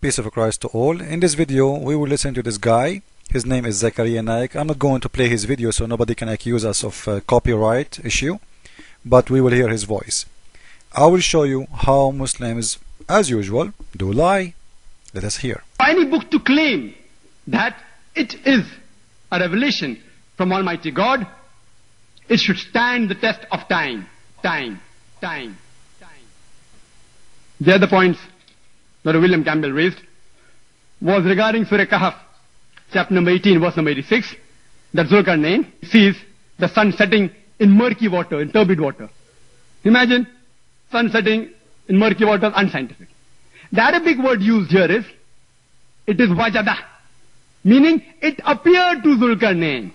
Peace of Christ to all. In this video we will listen to this guy. His name is Zakaria Naik. I'm not going to play his video so nobody can accuse us of copyright issue, but we will hear his voice. I will show you how Muslims, as usual, do lie. Let us hear. Any book to claim that it is a revelation from Almighty God, it should stand the test of time. The other points that William Campbell raised was regarding Surah Kahf, chapter number 18, verse number 86, that Zulkarnain sees the sun setting in murky water, in turbid water. Imagine sun setting in murky water, unscientific. The Arabic word used here is, it is wajada, meaning it appeared to Zulkarnain,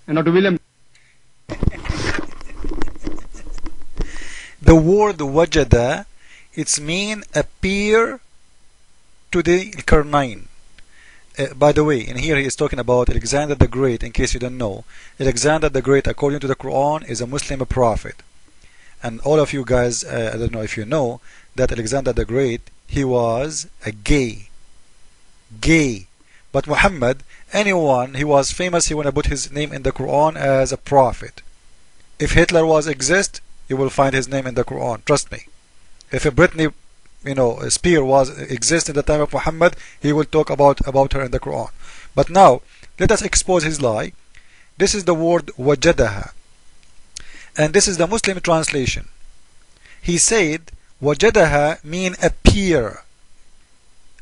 and not to William. The word wajada, it's mean appear to the Karnain. By the way, in here he is talking about Alexander the Great. In case you don't know, Alexander the Great, according to the Quran, is a Muslim prophet. And all of you guys, I don't know if you know, that Alexander the Great, he was a gay. But Muhammad, anyone, he was famous, he want to put his name in the Quran as a prophet. If Hitler was exist, you will find his name in the Quran, trust me. If a Britney, Spears was exist in the time of Muhammad, he will talk about her in the Quran. But now, let us expose his lie. This is the word wajadaha, and this is the Muslim translation. He said wajadaha mean appear.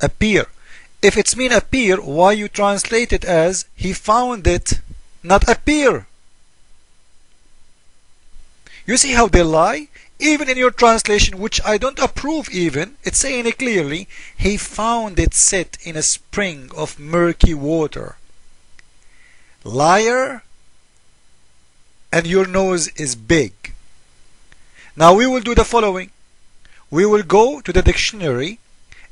If it's mean appear, why you translate it as he found it, not appear? You see how they lie? Even in your translation, which I don't approve even, it's saying it clearly, he found it set in a spring of murky water. Liar, and your nose is big. Now we will do the following. We will go to the dictionary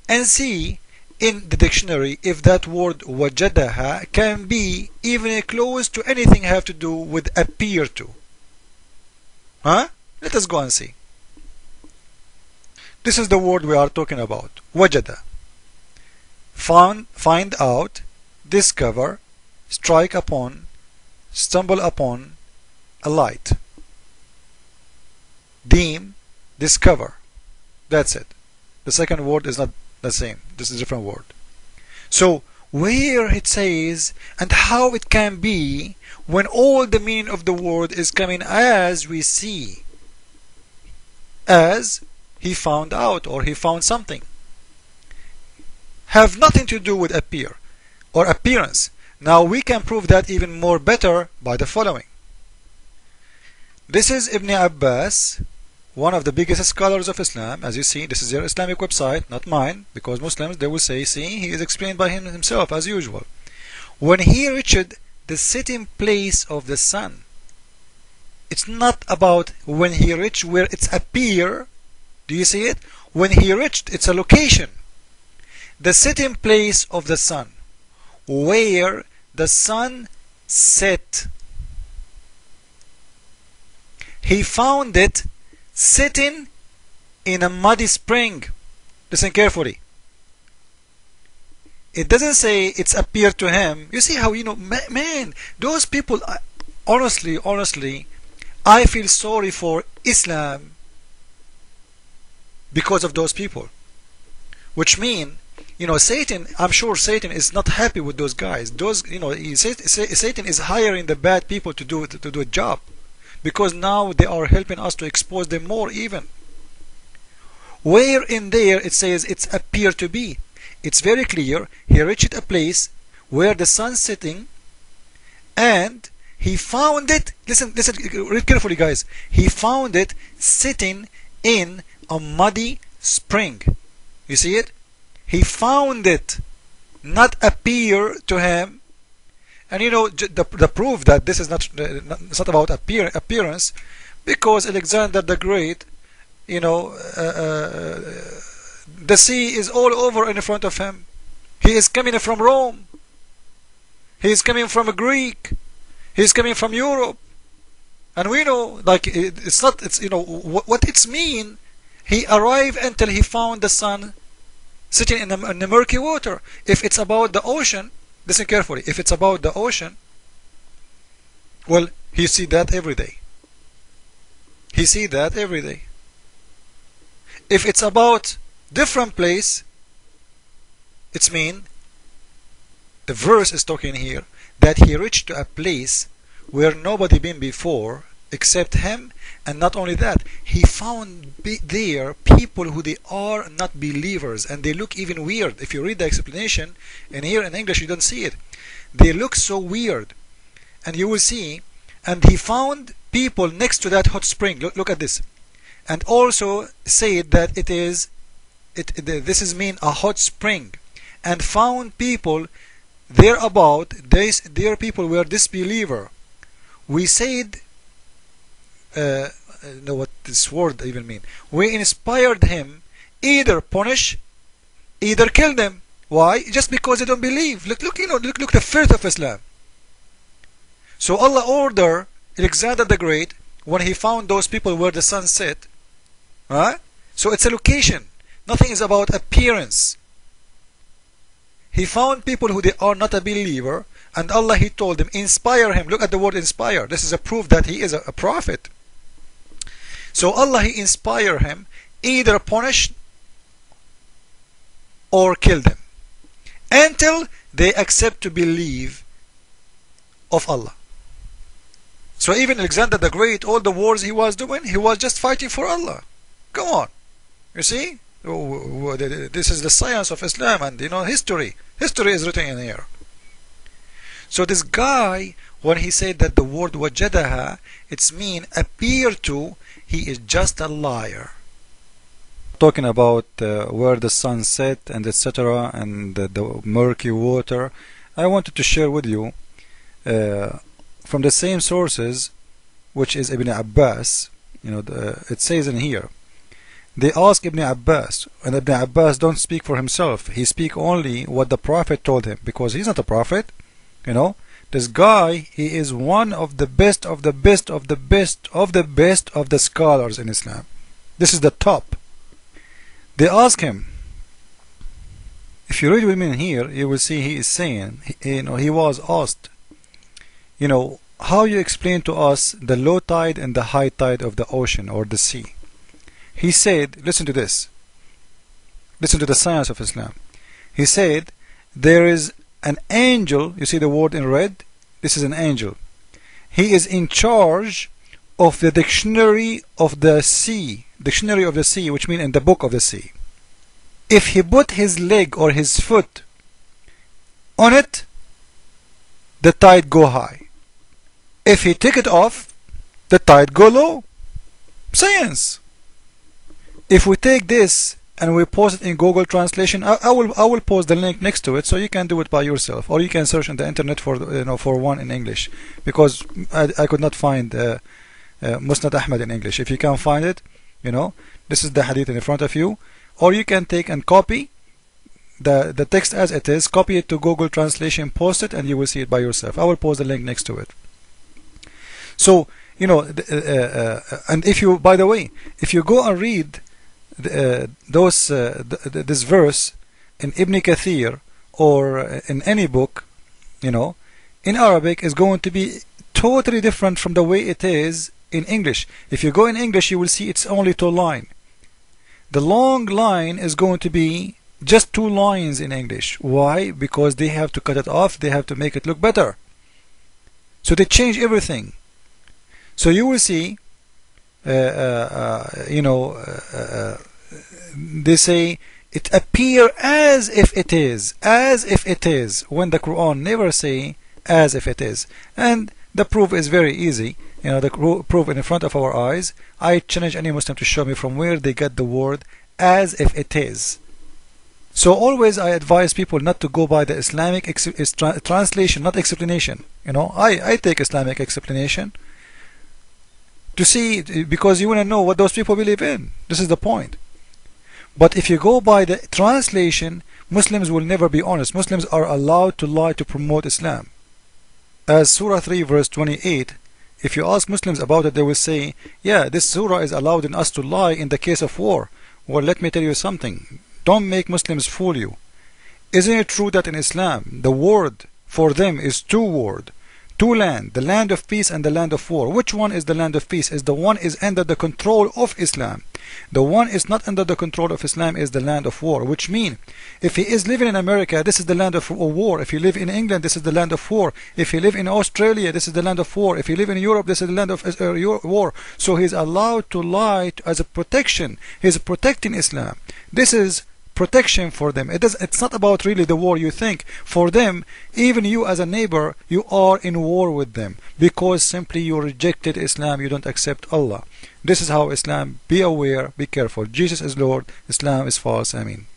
and see in the dictionary if that word wajadaha can be even close to anything have to do with appear to. Let us go and see. This is the word we are talking about. Wajada. Find out, discover, strike upon, stumble upon, a light. Deem, discover. That's it. The second word is not the same. This is a different word. So where it says and how it can be when all the meaning of the word is coming as we see, as he found out or he found something, have nothing to do with appear or appearance. Now we can prove that even more better by the following. This is Ibn Abbas, one of the biggest scholars of Islam. As you see, this is their Islamic website, not mine, because Muslims, they will say, see, he is explained by him himself as usual. When he reached the sitting place of the sun, it's not about when he reached where it's appear. Do you see it? When he reached, it's a location. The sitting place of the sun, where the sun set. He found it sitting in a muddy spring. Listen carefully. It doesn't say it's appeared to him. You see how, man, those people, honestly, I feel sorry for Islam because of those people. Which mean, Satan, I'm sure Satan is not happy with those guys. Satan is hiring the bad people to do a job, because now they are helping us to expose them more even. Where in there it says it's appear to be? It's very clear. He reached a place where the sun setting, and he found it. Listen, read carefully, guys. He found it sitting in a muddy spring. You see it? He found it, not appear to him. And the proof that this is not about appearance, because Alexander the Great, the sea is all over in front of him. He is coming from Rome. He is coming from Greek. He is coming from Europe. And we know, what it's mean. He arrived until he found the sun sitting in the murky water. If it's about the ocean, listen carefully, if it's about the ocean, well, he see that every day. He see that every day. If it's about different place, it's mean the verse is talking here that he reached to a place where nobody been before except him, and not only that, he found there people who they are not believers, and they look even weird. If you read the explanation, and here in English you don't see it, they look so weird, and you will see. And he found people next to that hot spring. Look at this, and also said that this is mean a hot spring, and found people thereabout. Their people were disbeliever. We said, know what this word even mean. We inspired him, either punish, either kill them. Why? Just because they don't believe. Look the filth of Islam. So Allah ordered Alexander the Great, when he found those people where the sun set, right? So it's a location. Nothing is about appearance. He found people who they are not a believer, and Allah, he told them, inspire him. Look at the word inspire. This is a proof that he is a prophet. So Allah, he inspire him, either punish or kill them, until they accept to believe of Allah. So even Alexander the Great, all the wars he was doing, he was just fighting for Allah. Come on. You see? This is the science of Islam, and history. History is written in here. So this guy, when he said that the word wajadaha, it's mean appear to, he is just a liar. Talking about where the sun set and etc. and the murky water, I wanted to share with you from the same sources, which is Ibn Abbas. It says in here, they ask Ibn Abbas, and Ibn Abbas don't speak for himself. He speak only what the Prophet told him, because he's not a prophet. This guy, he is one of the best of the best of the best of the best of the scholars in Islam. This is the top. They ask him, if you read with me in here, you will see he is saying, he was asked, how you explain to us the low tide and the high tide of the ocean or the sea? He said, listen to this, listen to the science of Islam. He said, there is an angel. You see the word in red? This is an angel. He is in charge of the dictionary of the sea, which means in the book of the sea. If he put his leg or his foot on it, the tide go high. If he take it off, the tide go low. Science. If we take this and we post it in Google translation, I will post the link next to it, so you can do it by yourself, or you can search on the internet for for one in English, because I could not find Musnad Ahmad in English. If you can find it, this is the hadith in front of you, or you can take and copy the text as it is, copy it to Google translation, post it, and you will see it by yourself. I will post the link next to it. So and if you, by the way, if you go and read this verse in Ibn Kathir or in any book, in Arabic, is going to be totally different from the way it is in English. If you go in English, you will see it's only 2 lines. The long line is going to be just 2 lines in English. Why? Because they have to cut it off, they have to make it look better. So they change everything. So you will see, they say it appear as if it is, when the Quran never say as if it is. And the proof is very easy. The proof in front of our eyes. I challenge any Muslim to show me from where they get the word as if it is. So always I advise people not to go by the Islamic translation, not explanation. I take Islamic explanation to see, because you want to know what those people believe in. This is the point. But if you go by the translation, Muslims will never be honest. Muslims are allowed to lie to promote Islam. As Surah 3 verse 28, if you ask Muslims about it, they will say, yeah, this surah is allowing us to lie in the case of war. Well, let me tell you something. Don't make Muslims fool you. Isn't it true that in Islam the word for them is two words, two land, the land of peace and the land of war? Which one is the land of peace? Is the one is under the control of Islam. The one is not under the control of Islam is the land of war, which means if he is living in America, this is the land of war. If you live in England, this is the land of war. If you live in Australia, this is the land of war. If you live in Europe, this is the land of war. So he's allowed to lie as a protection. He's protecting Islam. This is protection for them. It's not about really the war you think. For them, even you as a neighbor, you are in war with them because simply you rejected Islam, you don't accept Allah. This is how Islam, be aware, be careful. Jesus is Lord, Islam is false. Ameen.